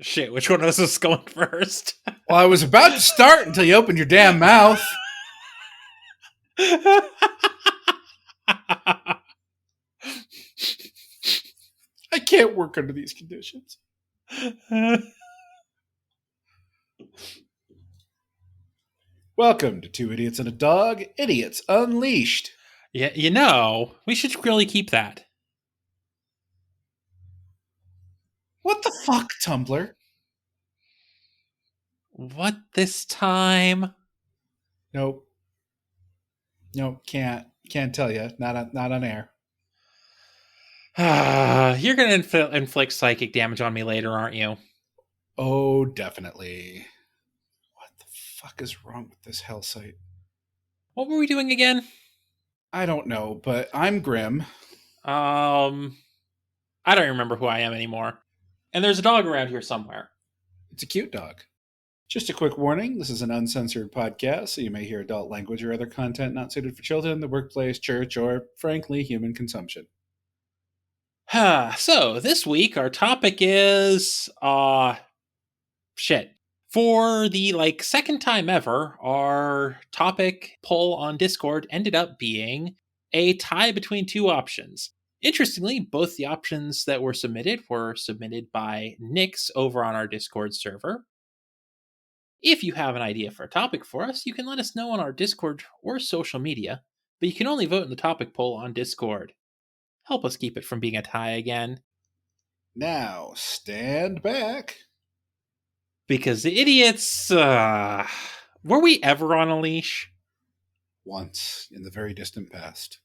Shit, which one of us is going first? Well, I was about to start until you opened your damn mouth. I can't work under these conditions. Welcome to Two Idiots and a Dog, Idiots Unleashed. Yeah, we should really keep that. What the fuck, Tumblr? What this time? Nope. Can't tell you. Not on air. You're going to inflict psychic damage on me later, aren't you? Oh, definitely. What the fuck is wrong with this hell site? What were we doing again? I don't know, but I'm Grim. I don't remember who I am anymore. And there's a dog around here somewhere. It's a cute dog. Just a quick warning, this is an uncensored podcast, so you may hear adult language or other content not suited for children, the workplace, church, or, frankly, human consumption. So, this week our topic is... shit. For the, second time ever, our topic poll on Discord ended up being a tie between two options. Interestingly, both the options that were submitted by Nix over on our Discord server. If you have an idea for a topic for us, you can let us know on our Discord or social media, but you can only vote in the topic poll on Discord. Help us keep it from being a tie again. Now, stand back. Because the idiots, were we ever on a leash? Once, in the very distant past.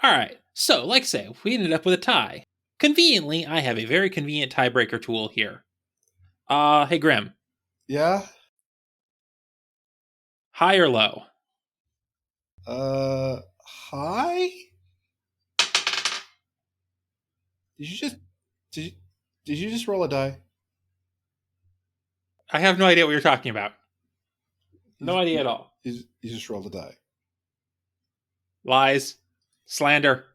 Alright, so, like I say, we ended up with a tie. Conveniently, I have a very convenient tiebreaker tool here. Hey Grim. Yeah? High or low? High? Did you just roll a die? I have no idea what you're talking about. No idea at all. You just rolled a die. Lies. Slander.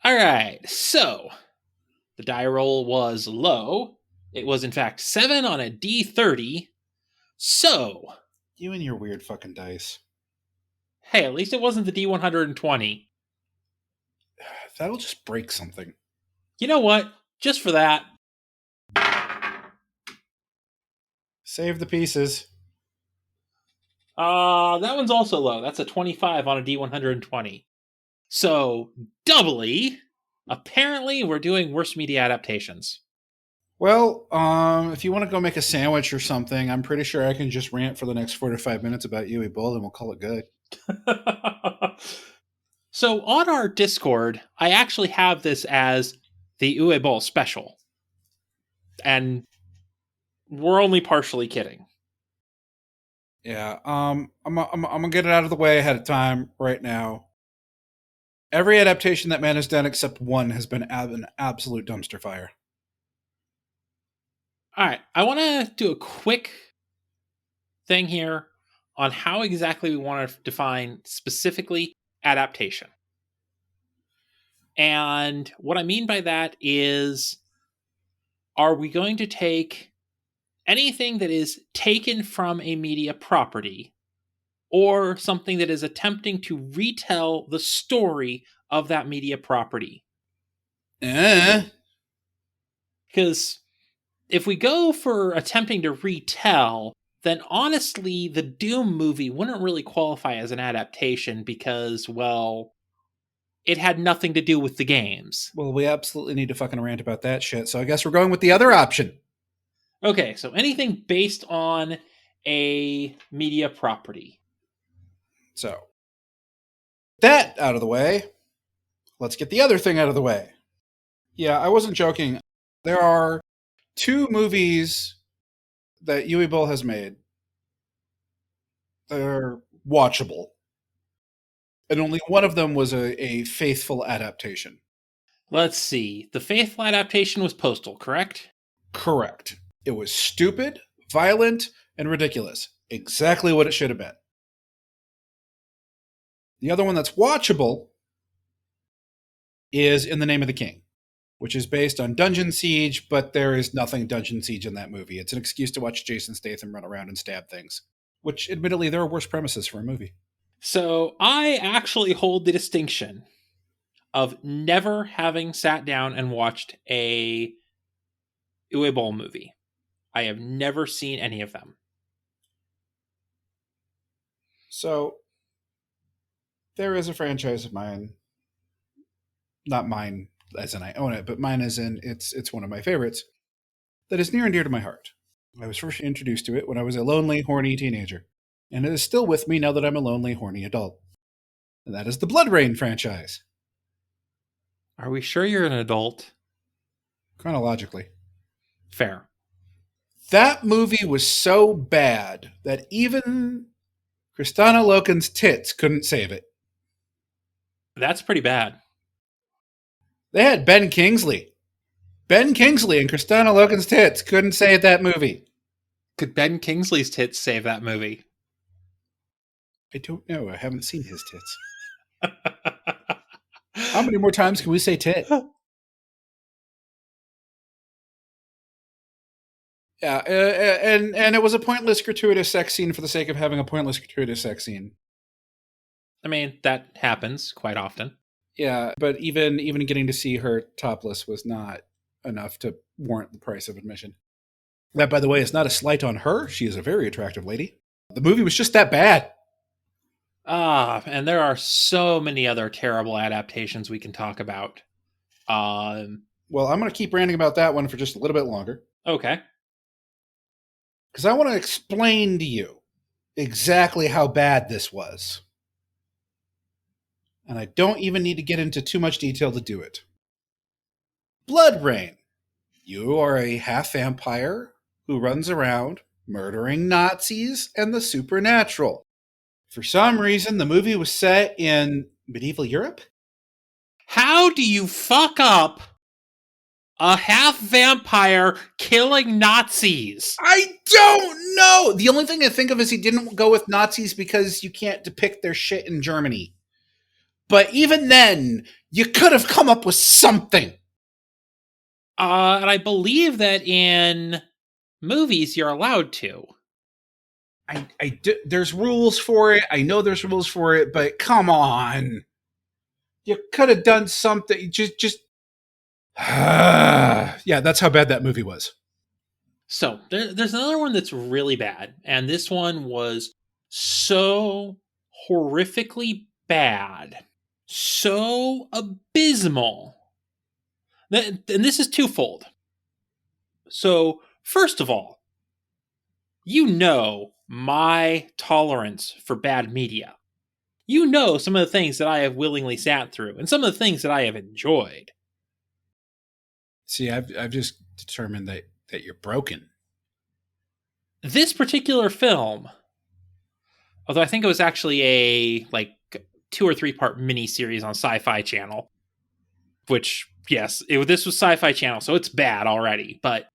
Alright, so the die roll was low. It was in fact 7 on a D30. So... You and your weird fucking dice. Hey, at least it wasn't the D120. That'll just break something. You know what? Just for that. Save the pieces. That one's also low. That's a 25 on a D120. So, doubly, apparently we're doing worst media adaptations. Well, if you want to go make a sandwich or something, I'm pretty sure I can just rant for the next 4 to 5 minutes about Uwe Boll and we'll call it good. So, on our Discord, I actually have this as the Uwe Boll special. And we're only partially kidding. Yeah, I'm gonna get it out of the way ahead of time right now. Every adaptation that man has done except one has been an absolute dumpster fire. Alright, I want to do a quick thing here on how exactly we want to define specifically adaptation. And what I mean by that is, are we going to take anything that is taken from a media property or something that is attempting to retell the story of that media property? Because if we go for attempting to retell, then honestly, the Doom movie wouldn't really qualify as an adaptation because, well, it had nothing to do with the games. Well, we absolutely need to fucking rant about that shit, so I guess we're going with the other option. Okay, so anything based on a media property. So, that out of the way, let's get the other thing out of the way. Yeah, I wasn't joking. There are 2 movies that Uwe Boll has made. They're watchable. And only one of them was a faithful adaptation. Let's see. The faithful adaptation was Postal, correct? Correct. It was stupid, violent, and ridiculous. Exactly what it should have been. The other one that's watchable is In the Name of the King. which is based on Dungeon Siege, but there is nothing Dungeon Siege in that movie. It's an excuse to watch Jason Statham run around and stab things, which admittedly there are worse premises for a movie. So I actually hold the distinction of never having sat down and watched a Uwe Boll movie. I have never seen any of them. So there is a franchise of mine, not mine as in I own it, but mine as in it's one of my favorites, that is near and dear to my heart. I was first introduced to it when I was a lonely, horny teenager, and it is still with me now that I'm a lonely, horny adult. And that is the Blood Rain franchise. Are we sure you're an adult? Chronologically. Fair. That movie was so bad that even Kristana Loken's tits couldn't save it. That's pretty bad. They had Ben Kingsley. Ben Kingsley and Kristana Loken's tits couldn't save that movie. Could Ben Kingsley's tits save that movie? I don't know. I haven't seen his tits. How many more times can we say tit? Yeah, and it was a pointless gratuitous sex scene for the sake of having a pointless gratuitous sex scene. I mean, that happens quite often. Yeah, but even getting to see her topless was not enough to warrant the price of admission. That, by the way, is not a slight on her. She is a very attractive lady. The movie was just that bad. And there are so many other terrible adaptations we can talk about. Well, I'm going to keep ranting about that one for just a little bit longer. Okay. Because I want to explain to you exactly how bad this was. And I don't even need to get into too much detail to do it. Blood Rain. You are a half vampire who runs around murdering Nazis and the supernatural. For some reason, the movie was set in medieval Europe. How do you fuck up a half vampire killing Nazis? I don't know. The only thing I think of is he didn't go with Nazis because you can't depict their shit in Germany. But even then, you could have come up with something. And I believe that in movies you're allowed to. There's rules for it. I know there's rules for it, but come on. You could have done something. Just yeah, that's how bad that movie was. So there's another one that's really bad, and this one was so horrifically bad, so abysmal. And this is twofold. So first of all, you know my tolerance for bad media. You know some of the things that I have willingly sat through, and some of the things that I have enjoyed. See, I've just determined that you're broken. This particular film, although I think it was actually a 2 or 3 part mini-series on Sci-Fi Channel, which, yes, this was Sci-Fi Channel, so it's bad already, but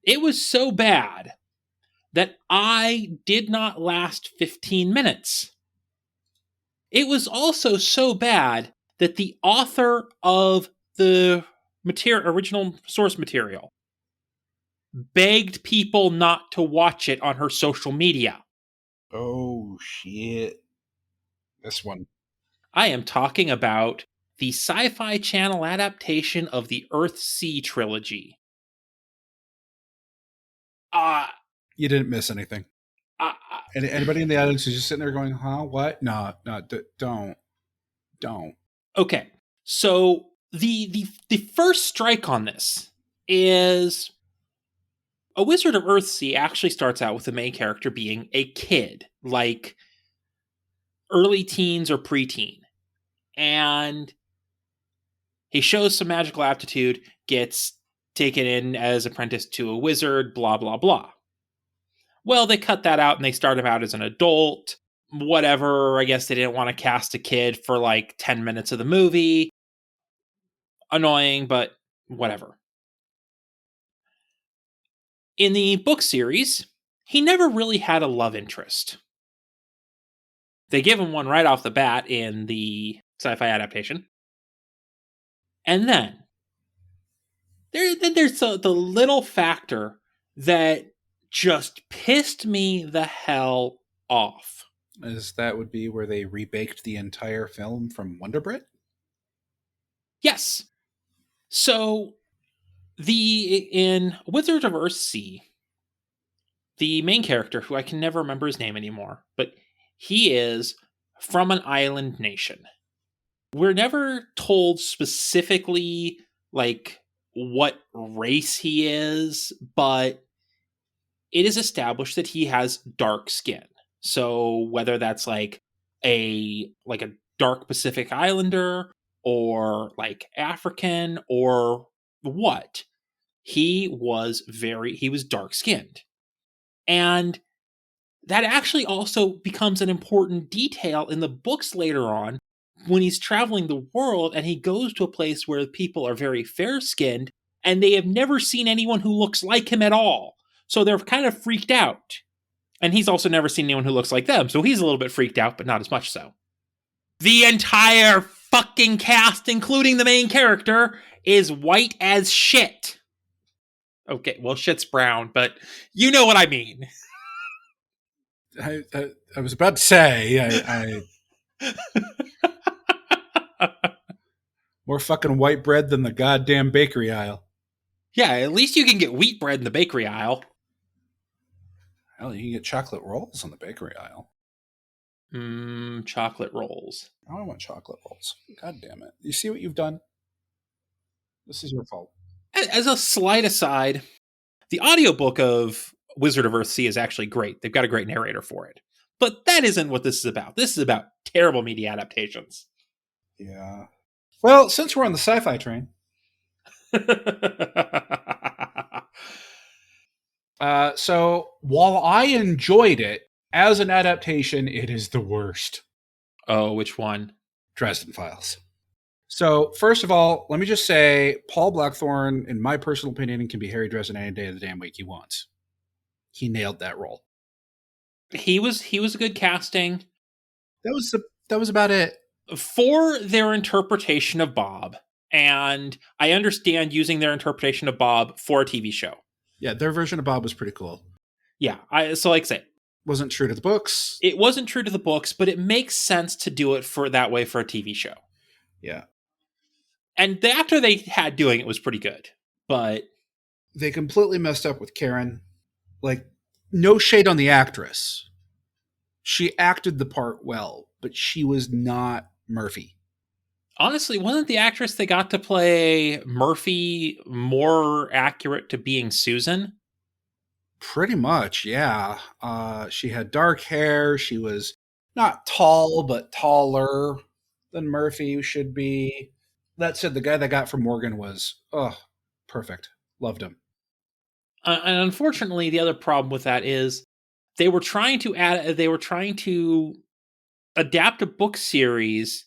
it was so bad that I did not last 15 minutes. It was also so bad that the author of the original source material begged people not to watch it on her social media. Oh, shit. This one. I am talking about the Sci-Fi Channel adaptation of the Earthsea trilogy. You didn't miss anything. Anybody in the audience who's just sitting there going, huh, what? No, don't. Okay, so the first strike on this is A Wizard of Earthsea actually starts out with the main character being a kid, like early teens or preteen. And he shows some magical aptitude, gets taken in as apprentice to a wizard, blah, blah, blah. Well, they cut that out and they start him out as an adult. Whatever, I guess they didn't want to cast a kid for 10 minutes of the movie. Annoying, but whatever. In the book series, he never really had a love interest. They give him one right off the bat in the sci-fi adaptation. And then, There's the little factor that just pissed me the hell off. As that would be where they rebaked the entire film from Wonder Bread? Yes. So in Wizards of Earthsea, the main character, who I can never remember his name anymore, but he is from an island nation. We're never told specifically like what race he is, but it is established that he has dark skin. So whether that's like a dark Pacific Islander or like African or what, he was dark skinned. And that actually also becomes an important detail in the books later on when he's traveling the world and he goes to a place where people are very fair skinned and they have never seen anyone who looks like him at all. So they're kind of freaked out. And he's also never seen anyone who looks like them. So he's a little bit freaked out, but not as much so. The entire fucking cast, including the main character, is white as shit. Okay, well, shit's brown, but you know what I mean. I was about to say, more fucking white bread than the goddamn bakery aisle. Yeah, at least you can get wheat bread in the bakery aisle. Hell, you can get chocolate rolls on the bakery aisle. Chocolate rolls. I don't want chocolate rolls. God damn it. You see what you've done? This is your fault. As a slight aside, the audiobook of Wizard of Earthsea is actually great. They've got a great narrator for it. But that isn't what this is about. This is about terrible media adaptations. Yeah. Well, since we're on the sci-fi train. So while I enjoyed it, as an adaptation, it is the worst. Oh, which one? Dresden Files. So, first of all, let me just say, Paul Blackthorne, in my personal opinion, can be Harry Dresden any day of the damn week he wants. He nailed that role. He was a good casting. That was about it. For their interpretation of Bob, and I understand using their interpretation of Bob for a TV show. Yeah, their version of Bob was pretty cool. Yeah, so like I say, wasn't true to the books. It wasn't true to the books, but it makes sense to do it for that way for a TV show. Yeah. And the actor they had doing it was pretty good, but they completely messed up with Karen. Like, no shade on the actress. She acted the part well, but she was not Murphy. Honestly, wasn't the actress they got to play Murphy more accurate to being Susan? Pretty much, yeah. She had dark hair. She was not tall, but taller than Murphy should be. That said, the guy they got from Morgan was, perfect. Loved him. And unfortunately, the other problem with that is they were trying to adapt a book series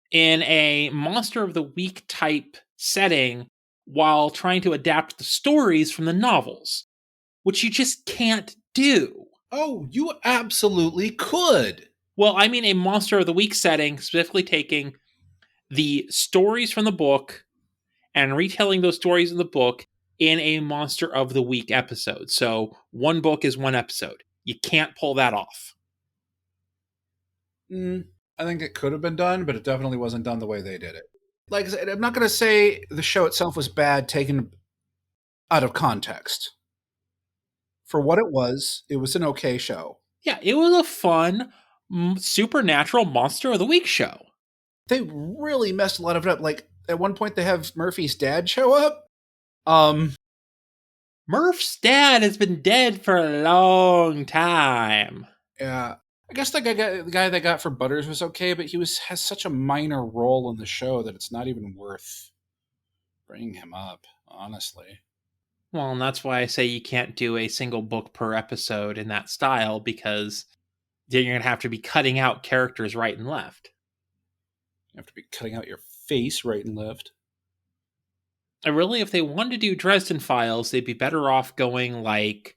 in a Monster of the Week type setting while trying to adapt the stories from the novels, which you just can't do. Oh, you absolutely could. Well, I mean a Monster of the Week setting, specifically taking the stories from the book and retelling those stories in the book in a Monster of the Week episode. So one book is one episode. You can't pull that off. I think it could have been done, but it definitely wasn't done the way they did it. Like I said, I'm not going to say the show itself was bad taken out of context. For what it was an okay show. Yeah, it was a fun, supernatural Monster of the Week show. They really messed a lot of it up. Like, at one point, they have Murphy's dad show up. Murph's dad has been dead for a long time. Yeah. I guess the guy they got for Butters was okay, but has such a minor role in the show that it's not even worth bringing him up, honestly. Well, and that's why I say you can't do a single book per episode in that style, because then you're going to have to be cutting out characters right and left. You have to be cutting out your face right and left. And really, if they wanted to do Dresden Files, they'd be better off going like,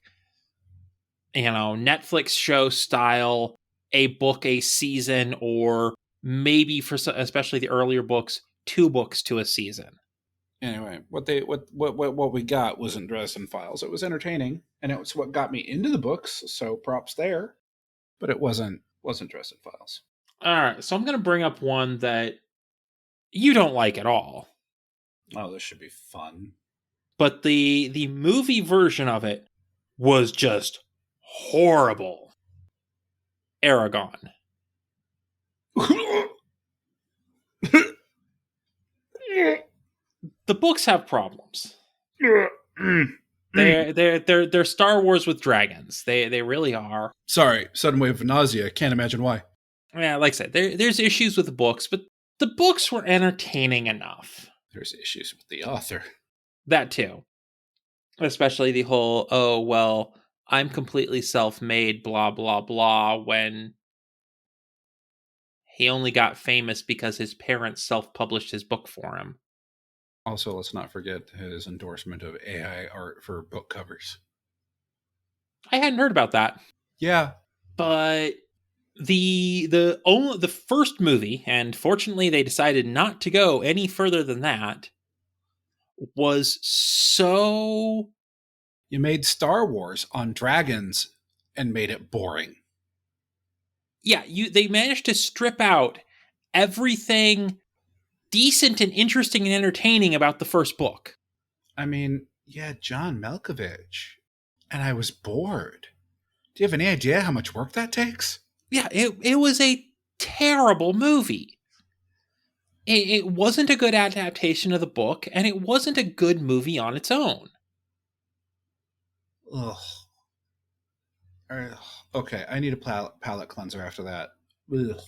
Netflix show style, a book a season, or maybe for especially the earlier books, 2 books to a season. Anyway, what we got wasn't Dresden Files. It was entertaining, and it was what got me into the books. So props there. But it wasn't Dresden Files. All right, so I'm going to bring up one that you don't like at all, Oh, this should be fun. but the movie version of it was just horrible. Aragon. The books have problems. They're Star Wars with dragons. They really are. Sorry, sudden wave of nausea. Can't imagine why. Yeah, like I said, there's issues with the books, but the books were entertaining enough. There's issues with the author. That too. Especially the whole, oh, well, I'm completely self-made, blah, blah, blah, when he only got famous because his parents self-published his book for him. Also, let's not forget his endorsement of AI art for book covers. I hadn't heard about that. Yeah. But the first movie, and fortunately they decided not to go any further than that, was so... You made Star Wars on dragons and made it boring. Yeah, they managed to strip out everything decent and interesting and entertaining about the first book. I mean, yeah, John Malkovich. And I was bored. Do you have any idea how much work that takes? Yeah, it was a terrible movie. It wasn't a good adaptation of the book, and it wasn't a good movie on its own. Ugh. Okay, I need a palate cleanser after that. Ugh.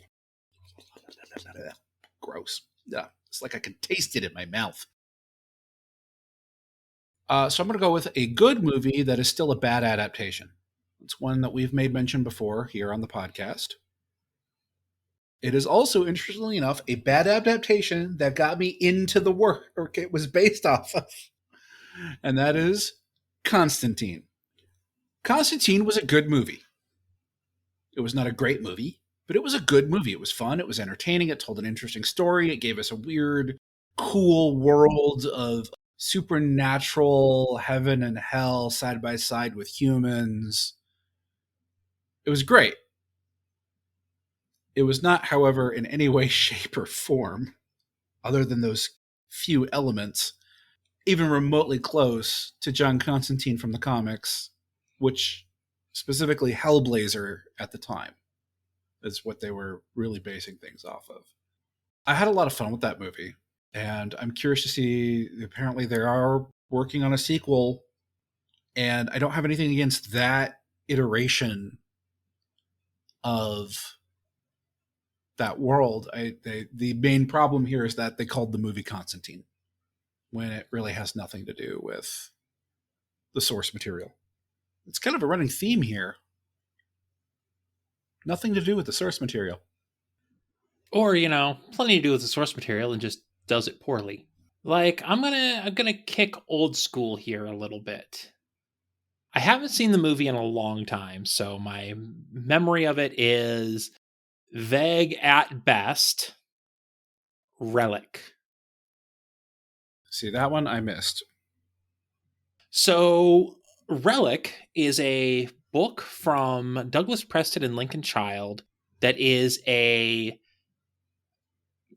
Gross. Yeah, it's like I can taste it in my mouth. So I'm going to go with a good movie that is still a bad adaptation. It's one that we've made mention before here on the podcast. It is also, interestingly enough, a bad adaptation that got me into the work it was based off of. And that is Constantine. Constantine was a good movie. It was not a great movie, but it was a good movie. It was fun. It was entertaining. It told an interesting story. It gave us a weird, cool world of supernatural heaven and hell side by side with humans. It was great. It was not, however, in any way, shape, or form, other than those few elements, even remotely close to John Constantine from the comics, which specifically Hellblazer at the time is what they were really basing things off of. I had a lot of fun with that movie, and I'm curious to see, apparently they are working on a sequel, and I don't have anything against that iteration of that world. The main problem here is that they called the movie Constantine when it really has nothing to do with the source material. It's kind of a running theme here. Nothing to do with the source material. Or, plenty to do with the source material and just does it poorly. Like, I'm gonna kick old school here a little bit. I haven't seen the movie in a long time, so my memory of it is vague at best. Relic. See, that one I missed. So, Relic is a book from Douglas Preston and Lincoln Child that is a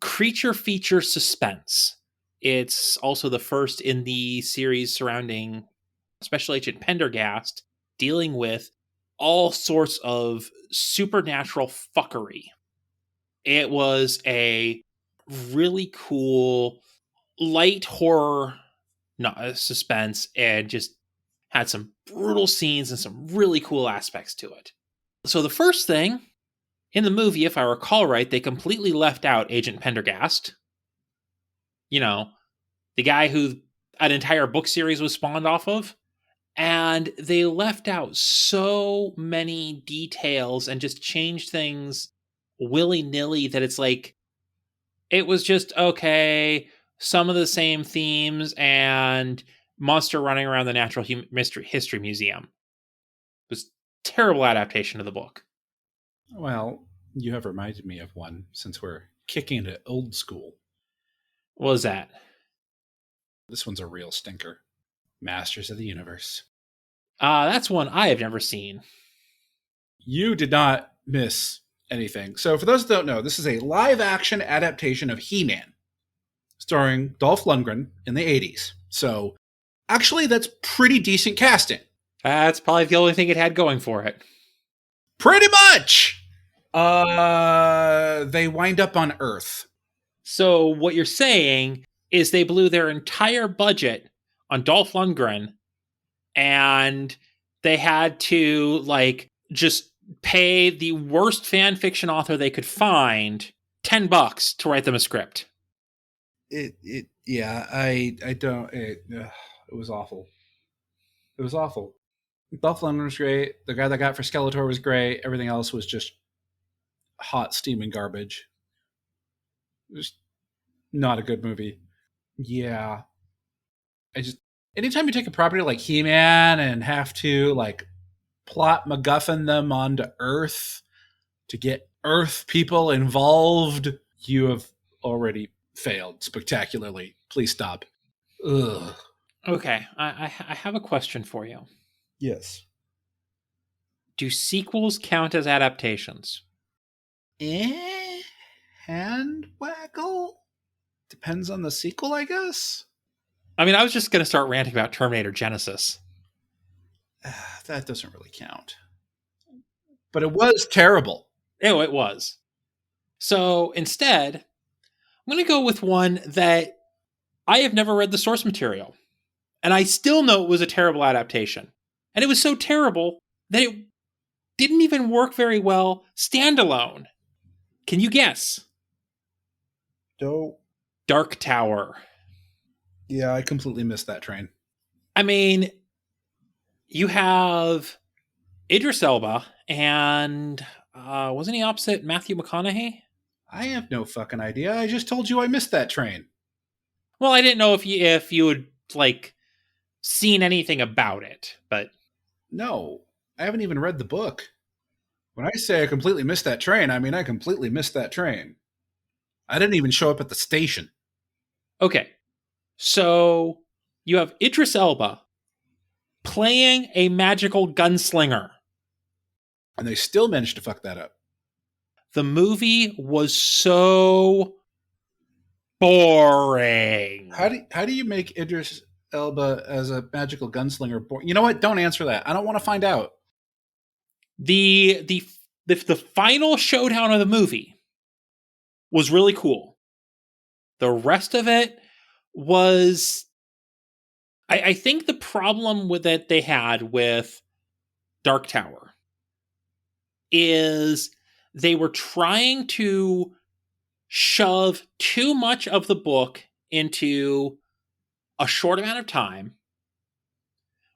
creature feature suspense. It's also the first in the series surrounding Special Agent Pendergast dealing with all sorts of supernatural fuckery. It was a really cool light horror suspense, and just had some brutal scenes and some really cool aspects to it. So the first thing in the movie, if I recall right, they completely left out Agent Pendergast. The guy who an entire book series was spawned off of. And they left out so many details and just changed things willy-nilly that it's like, it was just, okay, some of the same themes and monster running around the Natural History Museum. It was a terrible adaptation of the book. Well, you have reminded me of one since we're kicking into old school. What was that? This one's a real stinker. Masters of the Universe. That's one I have never seen. You did not miss anything. So, for those that don't know, this is a live action adaptation of He Man, starring Dolph Lundgren in the 80s. So, actually, that's pretty decent casting. That's probably the only thing it had going for it. Pretty much! They wind up on Earth. So what you're saying is they blew their entire budget on Dolph Lundgren, and they had to like just pay the worst fan fiction author they could find $10 to write them a script. I don't. It was awful. It was awful. Dolph Lundgren was great. The guy that got for Skeletor was great. Everything else was just hot, steaming garbage. Just not a good movie. Yeah. Anytime you take a property like He-Man and have to like plot MacGuffin them onto Earth to get Earth people involved, you have already failed spectacularly. Please stop. Ugh. Okay, I have a question for you. Yes. Do sequels count as adaptations? Hand waggle? Depends on the sequel, I guess. I mean, I was just going to start ranting about Terminator Genesis. That doesn't really count. But it was terrible. Oh, it was. So instead, I'm going to go with one that I have never read the source material. And I still know it was a terrible adaptation. And it was so terrible that it didn't even work very well standalone. Can you guess? Dope. Dark Tower. Yeah, I completely missed that train. I mean, you have Idris Elba and wasn't he opposite Matthew McConaughey? I have no fucking idea. I just told you I missed that train. Well, I didn't know if you had like seen anything about it, but No, I haven't even read the book. When I say I completely missed that train, I mean I completely missed that train. I didn't even show up at the station. okay. So you have Idris Elba playing a magical gunslinger. And they still managed to fuck that up. The movie was so boring. How do you make Idris Elba as a magical gunslinger boring? You know what? Don't answer that. I don't want to find out. The final showdown of the movie was really cool. The rest of it was, I think the problem with that they had with Dark Tower is they were trying to shove too much of the book into a short amount of time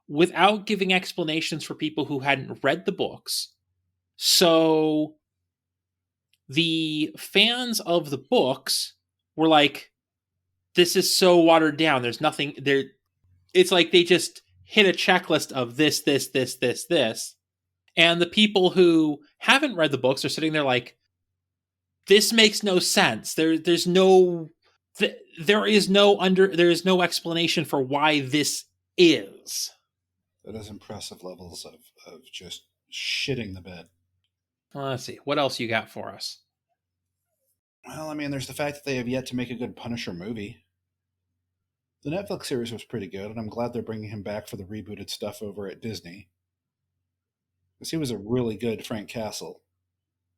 without giving explanations for people who hadn't read the books. So the fans of the books were like, this is so watered down. There's nothing there. It's like they just hit a checklist of this. And the people who haven't read the books are sitting there like, this makes no sense. There is no explanation for why this is. That is impressive levels of just shitting the bed. Well, let's see. What else you got for us? Well, I mean, there's the fact that they have yet to make a good Punisher movie. The Netflix series was pretty good, and I'm glad they're bringing him back for the rebooted stuff over at Disney. Because he was a really good Frank Castle.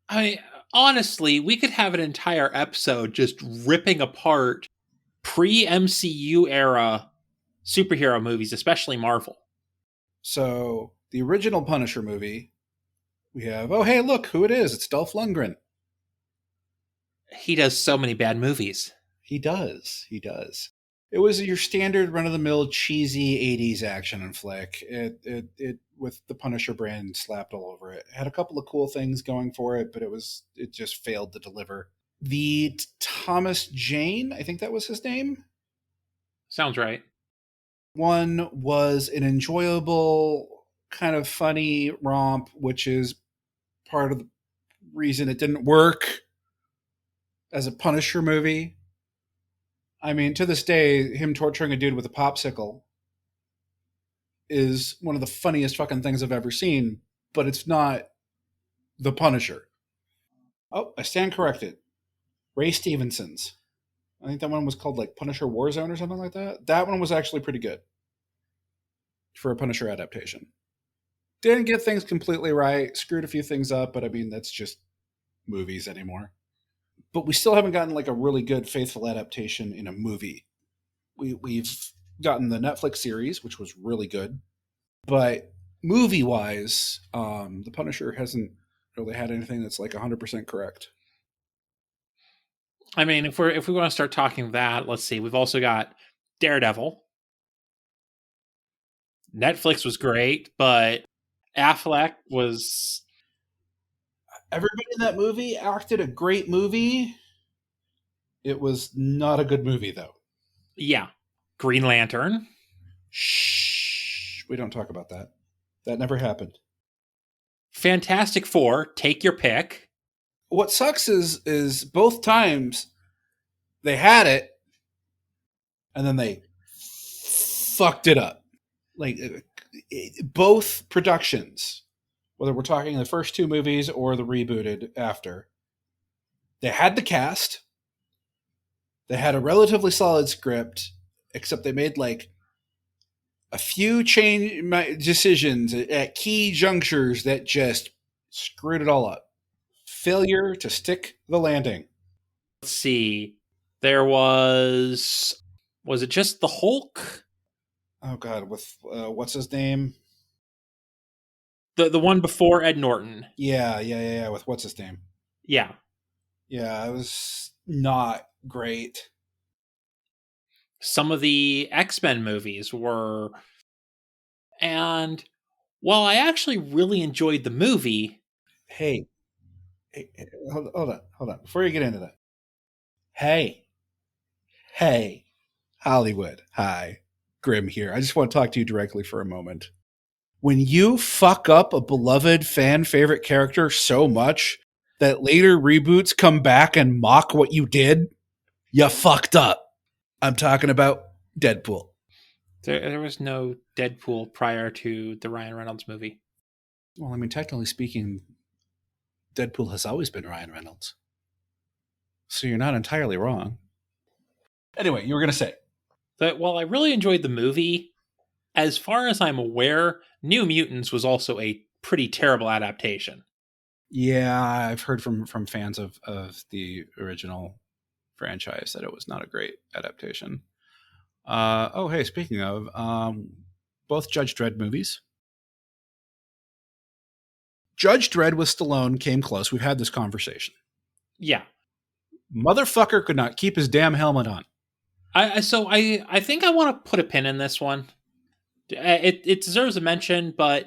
I mean, honestly, we could have an entire episode just ripping apart pre-MCU era superhero movies, especially Marvel. So, the original Punisher movie, we have, oh, hey, look who it is. It's Dolph Lundgren. He does so many bad movies. He does. It was your standard run-of-the-mill cheesy 80s action flick. It with the Punisher brand slapped all over it. It had a couple of cool things going for it, but it just failed to deliver. The Thomas Jane, I think that was his name. Sounds right. One was an enjoyable, kind of funny romp, which is part of the reason it didn't work as a Punisher movie. I mean, to this day, him torturing a dude with a popsicle is one of the funniest fucking things I've ever seen, but it's not The Punisher. Oh, I stand corrected. Ray Stevenson's. I think that one was called like Punisher Warzone or something like that. That one was actually pretty good for a Punisher adaptation. Didn't get things completely right, screwed a few things up, but I mean, that's just movies anymore. But we still haven't gotten like a really good, faithful adaptation in a movie. We've gotten the Netflix series, which was really good, but movie wise, The Punisher hasn't really had anything that's like 100% correct. I mean, if we want to start talking that, let's see. We've also got Daredevil. Netflix was great, but Affleck was, Everybody in that movie acted a great movie. It was not a good movie, though. yeah. Green Lantern. Shh. We don't talk about that. That never happened. Fantastic Four. Take your pick. What sucks is both times they had it and then they fucked it up. Like both productions, whether we're talking the first two movies or the rebooted after, they had the cast, they had a relatively solid script, except they made like a few change decisions at key junctures that just screwed it all up. Failure to stick the landing. Let's see. There was it just the Hulk? Oh God, with what's his name? The one before Ed Norton. Yeah. With what's his name? Yeah. Yeah, it was not great. Some of the X-Men movies were, and while I actually really enjoyed the movie, Hey, hold on. Before you get into that, hey, Hollywood. Hi, Grim here. I just want to talk to you directly for a moment. When you fuck up a beloved fan favorite character so much that later reboots come back and mock what you did, you fucked up. I'm talking about Deadpool. there was no Deadpool prior to the Ryan Reynolds movie. Well, I mean, technically speaking, Deadpool has always been Ryan Reynolds. So you're not entirely wrong. Anyway, you were going to say. That while I really enjoyed the movie, as far as I'm aware, New Mutants was also a pretty terrible adaptation. Yeah, I've heard from fans of the original franchise that it was not a great adaptation. Oh, hey, speaking of, both Judge Dredd movies. Judge Dredd with Stallone came close. We've had this conversation. Yeah. Motherfucker could not keep his damn helmet on. I think I want to put a pin in this one. It deserves a mention, but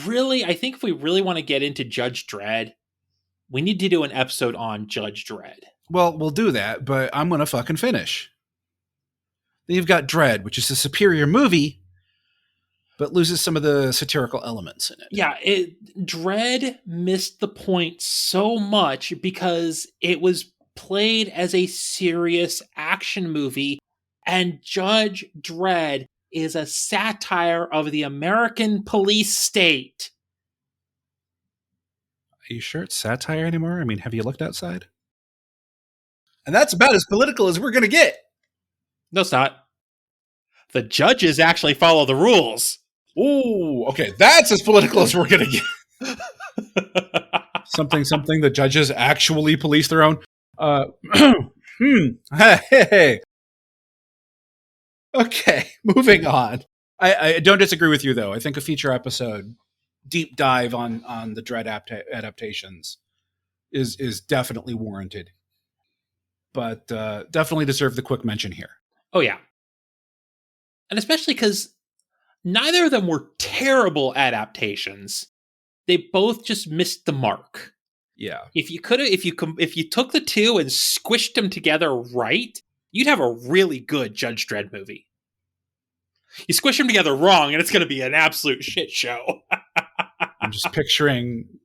really, I think if we really want to get into Judge Dredd, we need to do an episode on Judge Dredd. Well, we'll do that, but I'm going to fucking finish. Then you've got Dredd, which is a superior movie, but loses some of the satirical elements in it. Yeah, Dredd missed the point so much because it was played as a serious action movie, and Judge Dredd is a satire of the American police state. Are you sure it's satire anymore? I mean, have you looked outside? And that's about as political as we're going to get. No, it's not. The judges actually follow the rules. Ooh, okay. That's as political as we're going to get. something. The judges actually police their own. Hey. Okay, moving on. I don't disagree with you, though. I think a feature episode, deep dive on the Dredd adaptations is definitely warranted. But definitely deserve the quick mention here. Oh, yeah. And especially because neither of them were terrible adaptations. They both just missed the mark. Yeah. If you took the two and squished them together right, you'd have a really good Judge Dredd movie. You squish them together wrong, and it's going to be an absolute shit show. I'm just picturing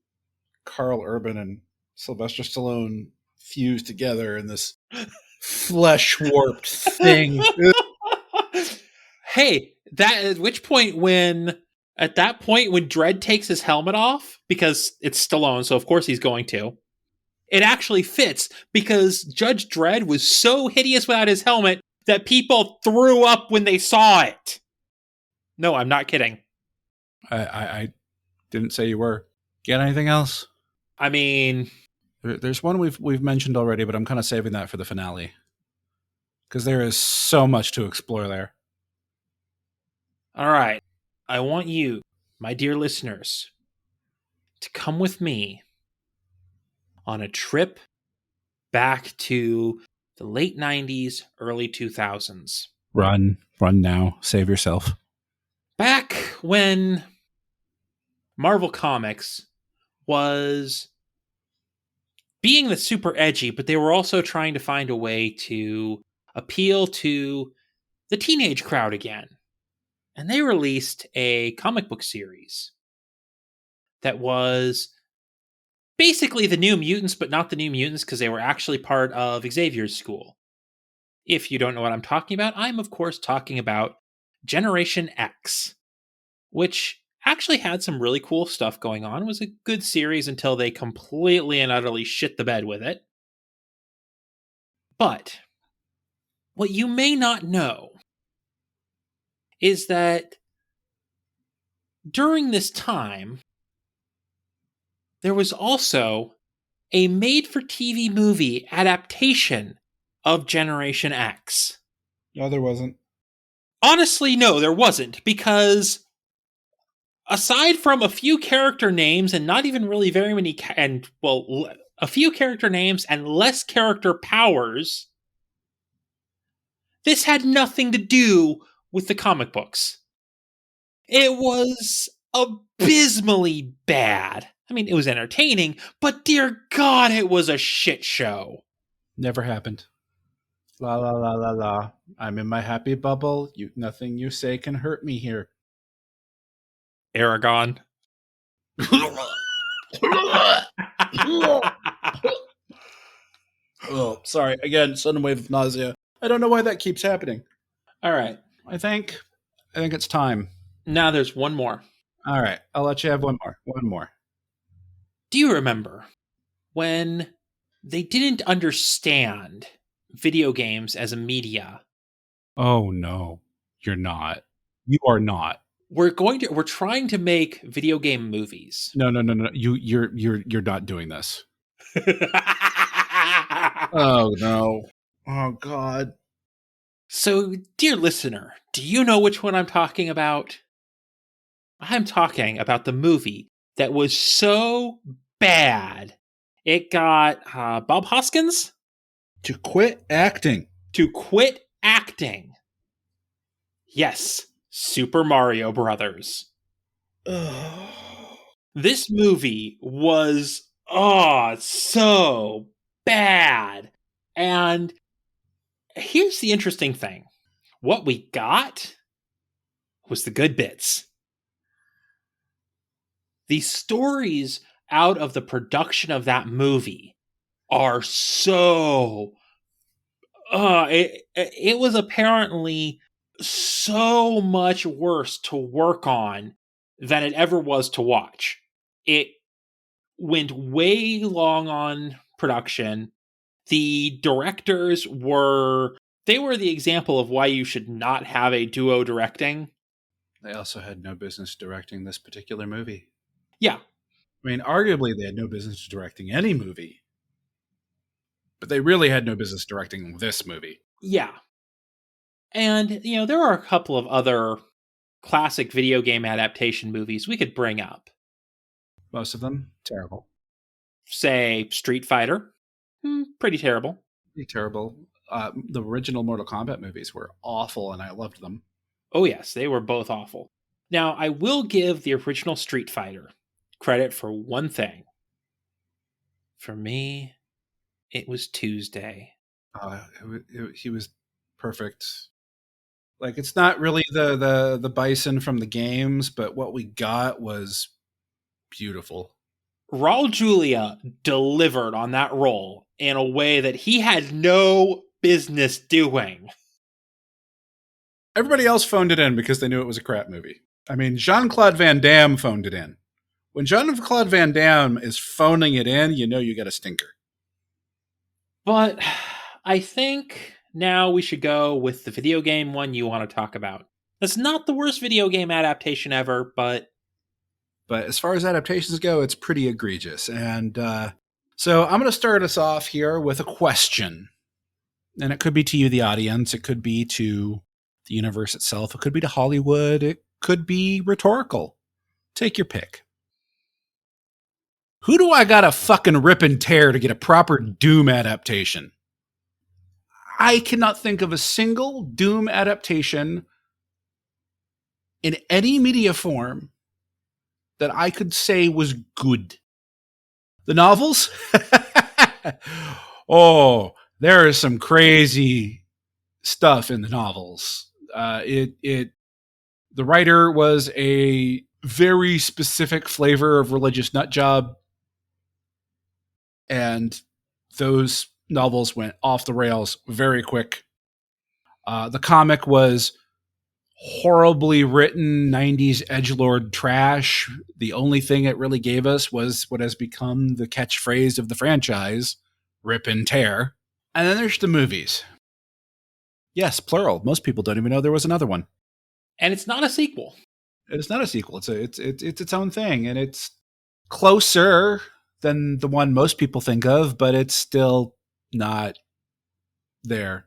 Carl Urban and Sylvester Stallone fused together in this flesh warped thing. Hey, that at which point when at that point when Dredd takes his helmet off because it's Stallone, so of course he's going to. It actually fits because Judge Dredd was so hideous without his helmet that people threw up when they saw it. No, I'm not kidding. I didn't say you were. Get anything else? I mean, There's one we've mentioned already, but I'm kind of saving that for the finale because there is so much to explore there. all right. I want you, my dear listeners, to come with me on a trip back to the late 90s, early 2000s. Run now, save yourself. Back when Marvel Comics was being the super edgy, but they were also trying to find a way to appeal to the teenage crowd again. And they released a comic book series that was basically the New Mutants, but not the New Mutants because they were actually part of Xavier's school. If you don't know what I'm talking about, I'm of course talking about Generation X, which actually had some really cool stuff going on. It was a good series until they completely and utterly shit the bed with it. But what you may not know is that during this time, there was also a made-for-TV movie adaptation of Generation X. No, there wasn't. Honestly, no, there wasn't, because aside from a few character names and not even really very many, a few character names and less character powers, this had nothing to do with the comic books. It was abysmally bad. I mean, it was entertaining, but dear God, it was a shit show. Never happened. La la la la la. I'm in my happy bubble. Nothing you say can hurt me here. Aragon. Oh, sorry. Again, sudden wave of nausea. I don't know why that keeps happening. All right. I think it's time. Now there's one more. All right. I'll let you have one more. One more. Do you remember when they didn't understand video games as a media? Oh no. You're not. You are not. We're trying to make video game movies. No. You're not doing this. Oh no. Oh God. So, dear listener, do you know which one I'm talking about? I'm talking about the movie that was so bad it got Bob Hoskins To quit acting. to quit acting. Yes, Super Mario Brothers. This movie was so bad. And here's the interesting thing. What we got was the good bits. The stories out of the production of that movie are so it was apparently so much worse to work on than it ever was to watch. It went way long on production. The directors were the example of why you should not have a duo directing. They also had no business directing this particular movie. Yeah. I mean, arguably they had no business directing any movie. But they really had no business directing this movie. Yeah. And, there are a couple of other classic video game adaptation movies we could bring up. Most of them, terrible. Say, Street Fighter. Pretty terrible. Pretty terrible. The original Mortal Kombat movies were awful, and I loved them. Oh, yes, they were both awful. Now, I will give the original Street Fighter credit for one thing. For me, it was Tuesday. He was perfect. Like, it's not really the Bison from the games, but what we got was beautiful. Raul Julia delivered on that role in a way that he had no business doing? Everybody else phoned it in because they knew it was a crap movie. I mean, Jean-Claude Van Damme phoned it in. When Jean-Claude Van Damme is phoning it in, you know you got a stinker. But I think now we should go with the video game one you want to talk about. That's not the worst video game adaptation ever, but as far as adaptations go, it's pretty egregious. And so I'm going to start us off here with a question. And it could be to you, the audience. It could be to the universe itself. It could be to Hollywood. It could be rhetorical. Take your pick. Who do I got to fucking rip and tear to get a proper Doom adaptation? I cannot think of a single Doom adaptation in any media form that I could say was good. The novels? Oh, there is some crazy stuff in the novels. The writer was a very specific flavor of religious nut job, and those novels went off the rails very quick. The comic was horribly written 90s edgelord trash. The only thing it really gave us was what has become the catchphrase of the franchise, rip and tear. And then there's the movies. Yes, plural. Most people don't even know there was another one. and it's not a sequel. It's not a sequel. It's its own thing, and it's closer than the one most people think of, but it's still not there.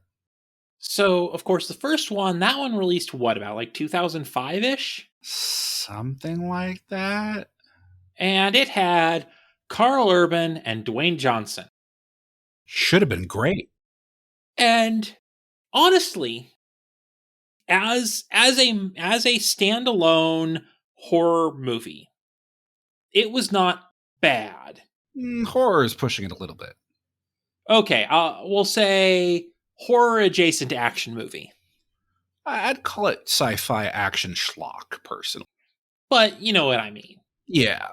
So, of course, the first one, that one released what, about like 2005-ish? Something like that. And it had Carl Urban and Dwayne Johnson. Should have been great. And honestly, as a standalone horror movie, it was not bad. Horror is pushing it a little bit. Okay, we'll say horror adjacent action movie. I'd call it sci-fi action schlock, personally. But you know what I mean. Yeah.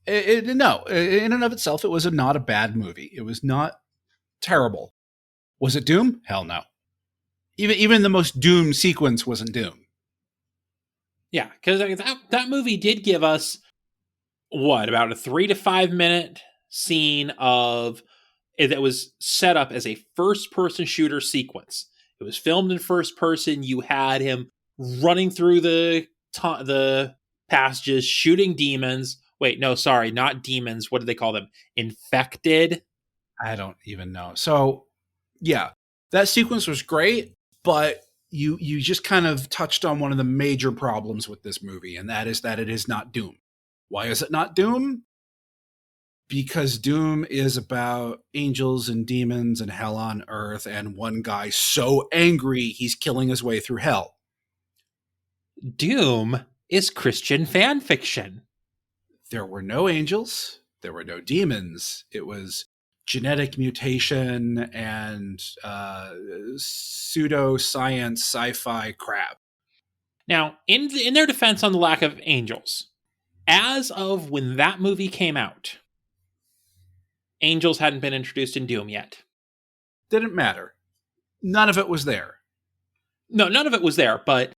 No, in and of itself, it was not a bad movie. It was not terrible. Was it Doom? Hell no. Even the most Doom sequence wasn't Doom. Yeah, because that movie did give us, what, about a 3 to 5 minute scene of that was set up as a first-person shooter sequence. It was filmed in first person. You had him running through the passages, shooting demons. Wait, no, sorry, not demons. What do they call them? Infected? I don't even know. So, yeah, that sequence was great, but you just kind of touched on one of the major problems with this movie, and that is that it is not Doom. Why is it not Doom? Because Doom is about angels and demons and hell on earth, and one guy so angry he's killing his way through hell. Doom is Christian fan fiction. There were no angels. There were no demons. It was genetic mutation and pseudo-science sci-fi crap. Now, in their defense on the lack of angels, as of when that movie came out, angels hadn't been introduced in Doom yet. Didn't matter. None of it was there. No, none of it was there, but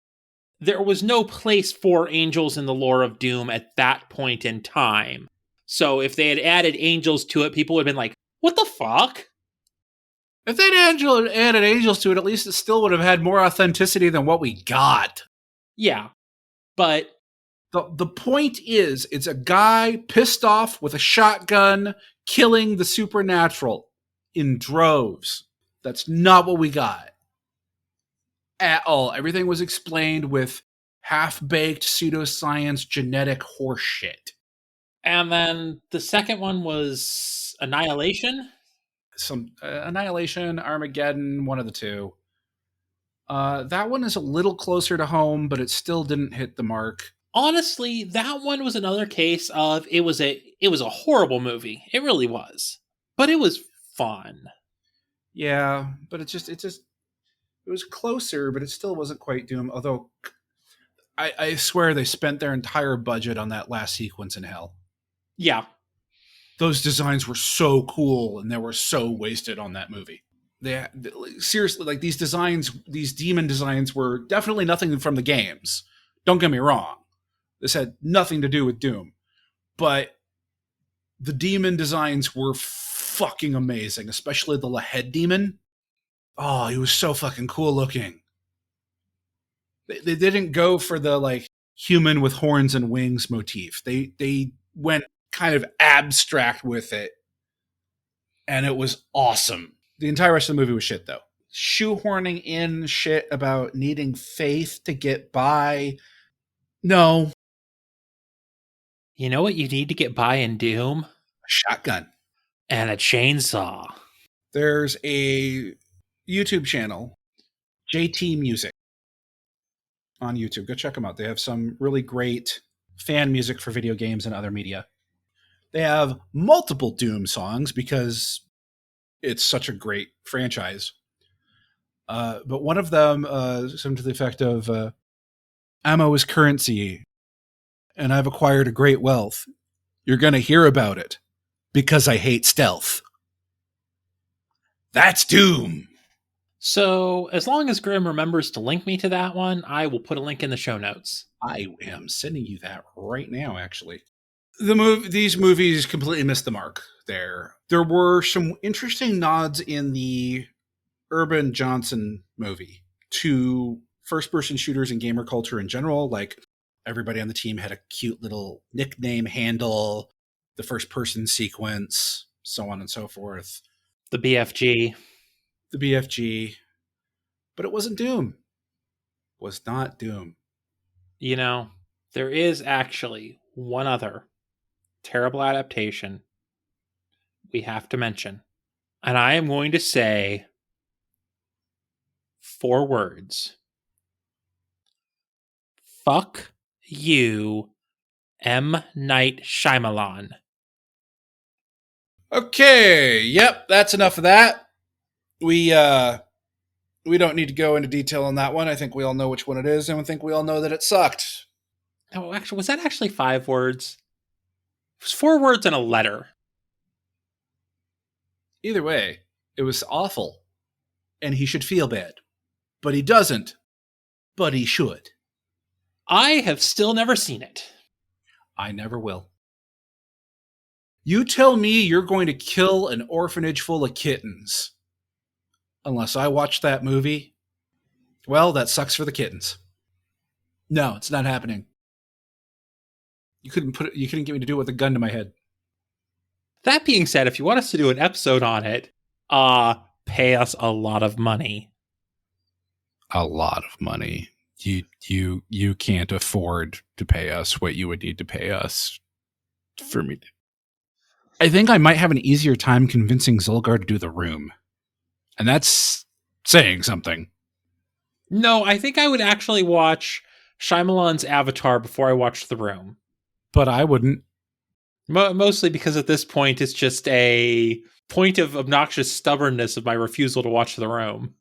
there was no place for angels in the lore of Doom at that point in time. So if they had added angels to it, people would have been like, what the fuck? If they'd added angels to it, at least it still would have had more authenticity than what we got. Yeah, but the point is, it's a guy pissed off with a shotgun killing the supernatural in droves. That's not what we got at all. Everything was explained with half-baked pseudoscience genetic horseshit. And then the second one was Annihilation. Some Annihilation, Armageddon, one of the two. That one is a little closer to home, but it still didn't hit the mark. Honestly, that one was another case of it was a horrible movie. It really was. But it was fun. Yeah, but it was closer, but it still wasn't quite Doom. Although I swear they spent their entire budget on that last sequence in hell. Yeah. Those designs were so cool, and they were so wasted on that movie. seriously, like these designs, these demon designs were definitely nothing from the games. Don't get me wrong. This had nothing to do with Doom. But the demon designs were fucking amazing, especially the head demon. Oh, he was so fucking cool looking. They didn't go for the like human with horns and wings motif. They went kind of abstract with it, and it was awesome. The entire rest of the movie was shit, though. Shoehorning in shit about needing faith to get by. No. You know what you need to get by in Doom? A shotgun. And a chainsaw. There's a YouTube channel, JT Music, on YouTube. Go check them out. They have some really great fan music for video games and other media. They have multiple Doom songs because it's such a great franchise. But one of them, something to the effect of, ammo is currency, and I've acquired a great wealth. You're going to hear about it because I hate stealth. That's Doom. So, as long as Grim remembers to link me to that one, I will put a link in the show notes. I am sending you that right now, actually. These movies completely missed the mark there. There were some interesting nods in the Urban Johnson movie to first-person shooters and gamer culture in general. Like, everybody on the team had a cute little nickname handle, the first-person sequence, so on and so forth. The BFG. But it wasn't Doom. Was not Doom. You know, there is actually one other terrible adaptation we have to mention. And I am going to say 4 words. Fuck you, M. Night Shyamalan. Okay, yep, that's enough of that. We don't need to go into detail on that one. I think we all know which one it is, and I think we all know that it sucked. Oh, actually, was that actually 5 words? It was 4 words and a letter. Either way, it was awful, and he should feel bad. But he doesn't. But he should. I have still never seen it. I never will. You tell me you're going to kill an orphanage full of kittens. Unless I watch that movie, well, that sucks for the kittens. No, it's not happening. You couldn't get me to do it with a gun to my head. That being said, if you want us to do an episode on it, pay us a lot of money. A lot of money. You can't afford to pay us what you would need to pay us for me. I think I might have an easier time convincing Zolgar to do The Room. And that's saying something. No, I think I would actually watch Shyamalan's Avatar before I watched The Room. But I wouldn't. Mostly because at this point, it's just a point of obnoxious stubbornness of my refusal to watch The Room.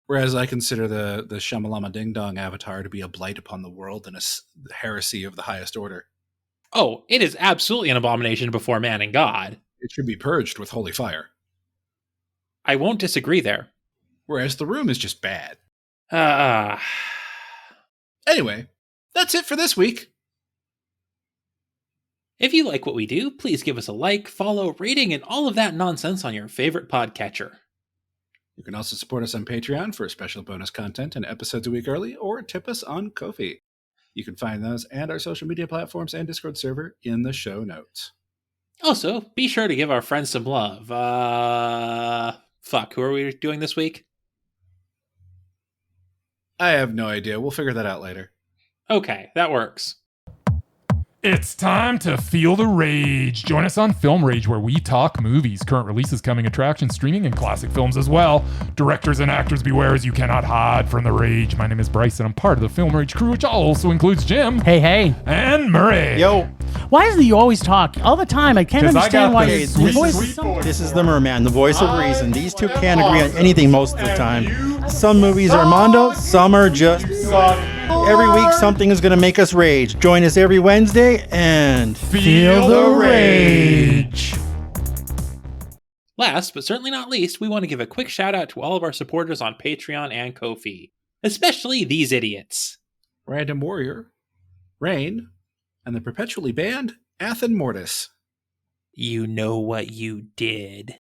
Whereas I consider the Shyamalama Ding Dong Avatar to be a blight upon the world and a heresy of the highest order. Oh, it is absolutely an abomination before man and God. It should be purged with holy fire. I won't disagree there. Whereas The Room is just bad. Anyway, that's it for this week. If you like what we do, please give us a like, follow, rating, and all of that nonsense on your favorite podcatcher. You can also support us on Patreon for special bonus content and episodes a week early, or tip us on Ko-fi. You can find those and our social media platforms and Discord server in the show notes. Also, be sure to give our friends some love. Who are we doing this week? I have no idea. We'll figure that out later. Okay, that works. It's time to feel the rage. Join us on Film Rage, where we talk movies, current releases, coming attractions, streaming, and classic films as well. Directors and actors beware, as you cannot hide from the rage. My name is Bryce, and I'm part of the Film Rage crew, which also includes Jim. Hey. And Murray. Yo. Why is it you always talk all the time? I can't understand why your voice is so... This is the Merman, the voice of reason. These two can't agree on anything most of the time. Some movies are Mondo, some are just... Every week, something is going to make us rage. Join us every Wednesday and feel the rage. Last, but certainly not least, we want to give a quick shout out to all of our supporters on Patreon and Ko-fi, especially these idiots. Random Warrior, Rain, and the perpetually banned Athen Mortis. You know what you did.